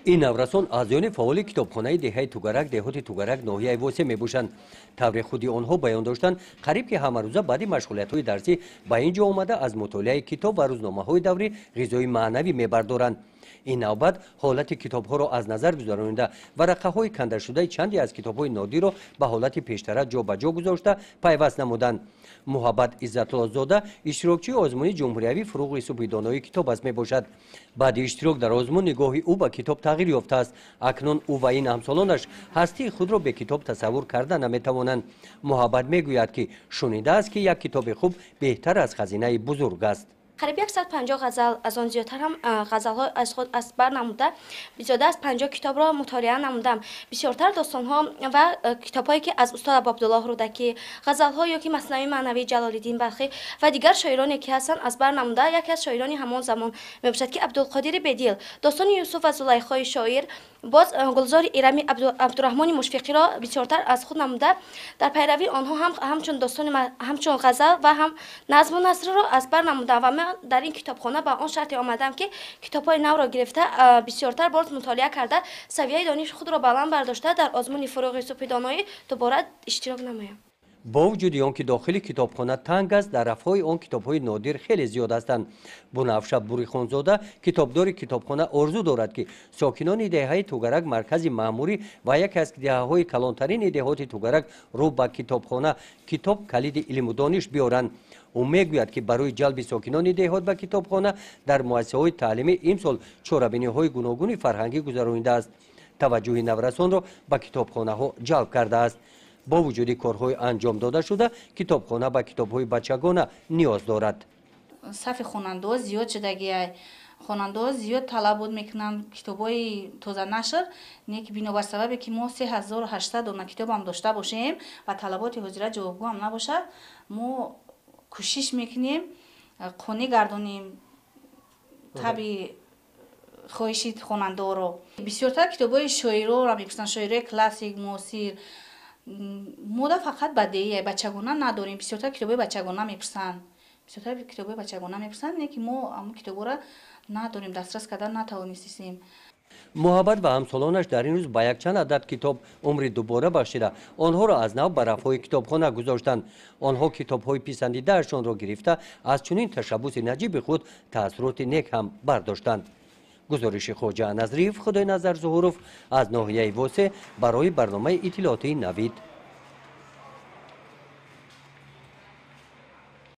این نورسان اعضایان فعال کتابخانه دهه توگرک دهات توگرک ناحیه واسه میباشند. طور خودی آنها بیان داشتند قریب که همه روزه بعد مشغولیت‌های درسی به اینجا آمده از مطالعه کتاب و روزنامه‌های دوری غذای معنوی میبردارند. این نوبت حالت کتاب‌ها را از نظر گذرانیده ورقه‌های کنده شده چندی از کتاب‌های نادر را به حالت پیشتر جابجا گذاشته پیوست نمودند. محبت عزت‌الله زاده اشتراکچی آزمون جمهوری فروغ یوسفی دانایی کتاب است میباشد. بعد اشتراک در آزمون نگاهی او به کتاب تغییر یافته است. اکنون او و این همسالانش هستی خود را به کتاب تصور کرده نمیتوانند. محبت میگوید که شنیده است که یک کتاب خوب بهتر از خزینه بزرگ است. قریب 150 غزل از آن زیادتر هم غزل ها از خود از بر نموده. زیاده از 50 کتاب را مطالعه نمودم. بسیارتر داستان ها و کتاب هایی که از استاد عبدالله رودکی، غزل ها یا که مثنوی معنوی جلال‌الدین بلخی و دیگر شاعرانی که هستند از بر نموده. یکی از شاعران همان زمان میباشد که عبدالقادر بدیل، داستان یوسف و زلیخای شاعر، باز گلزار ایرمی عبدالرحمن مشفقی را بسیارتر از خود نموده. در پیروی آنها همچون داستان همچون غزل و هم نظم و نثر را از بر نموده و من در این کتابخانه با آن شرط آمدم که کتاب‌های نو را گرفته بسیارتر باز مطالعه کرده سویه دانش خود را بلند برداشته در آزمون فروغ یوسفی دانایی دوباره اشتراک نمایم. با وجود آنکه داخل کتابخانه تنگ است در رفهای آن کتاب‌های نادر خیلی زیاد هستند. بنفشه بوریخانزاده کتابدار کتابخانه آرزو دارد که ساکنان دهه توگرک مرکز مأموری و یک از دهه‌های کلانترین دهات توگرک رو به کتابخانه کتاب کلید علم و دانش بیارند. او میگوید که برای جلب ساکنان دهات به کتابخانه در مؤسسه‌های تعلیمی امسال چاره‌بینی‌های گوناگون فرهنگی گذرانیده است. توجه نورسان را به کتابخانه‌ها جلب کرده است. با وجود کارهای انجام داده شده کتابخانه به کتاب‌های بچگانه نیاز دارد. صف خواننده زیاد شدگی خواننده زیاد طلب بود میکنن کتابای تازه نشر نیک بنابر سببی که ما 3800 دانه کتاب هم داشته باشیم و طلبات حاضره جوابگو هم نباشه ما کوشش میکنیم قانع گردانیم طبی خواهشی خواننده رو. بسیارتر کتابای شاعری را میپرسن، شاعری کلاسیک معاصر. مودا فقط بدیه بچگانه نداریم، بسیارتر کتابای بچگانه میپرسن. بسیارتر کتابای بچگانه میپرسن نه که ما هم کتابا را نداریم، دسترس کردن نتوانستیم. محبت و همسالانش در این روز با یک چند عدد کتاب عمر دوباره بخشیده آنها را از نو به رفاه کتابخانه گذاشتند. آنها کتاب‌های پسندیده‌شان را گرفته از چنین تشبث نجیب خود تأثیرات نیک هم برداشتند. گزارش خواجه نظریف خدای نظر ظهوروف از ناحیه واسه برای برنامه اطلاعاتی نوید.